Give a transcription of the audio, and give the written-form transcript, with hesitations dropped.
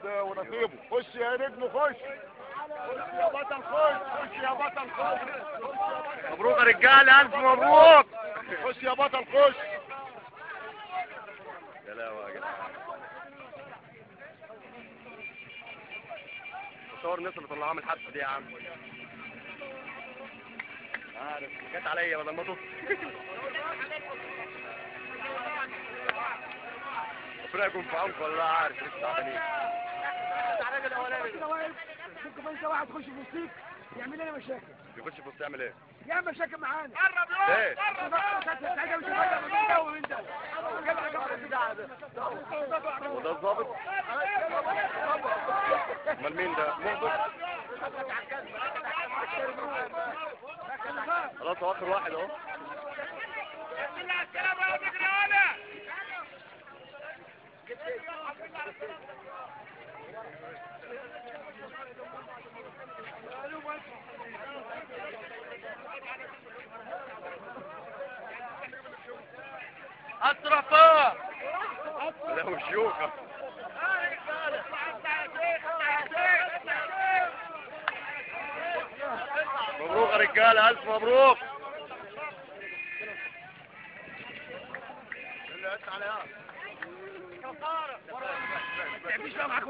ونصيبه. خش يا نجم خش. خش يا بطل خش. خش يا بطل خش. مبروك يا رجاله، الف مبروك. خش يا بطل خش. سلام يا جدعان. صور الناس اللي طلعوها من الحبس دي يا عم. عارف جت عليا بدل ما تطلع. ربنا يكون في عونكم والله. عارف لسه تعبانين. ممكن انت واحد يخش في وسطيك يعمل لنا مشاكل. يخش في وسط يعمل ايه؟ يعمل مشاكل معانا. ليه؟ وده الظابط؟ امال مين ده؟ مخبر؟ خلاص هو اخر واحد اهو. اطرفه. ده وشوكه. مبروك يا رجاله، الف مبروك. ما تعملش بقى معاك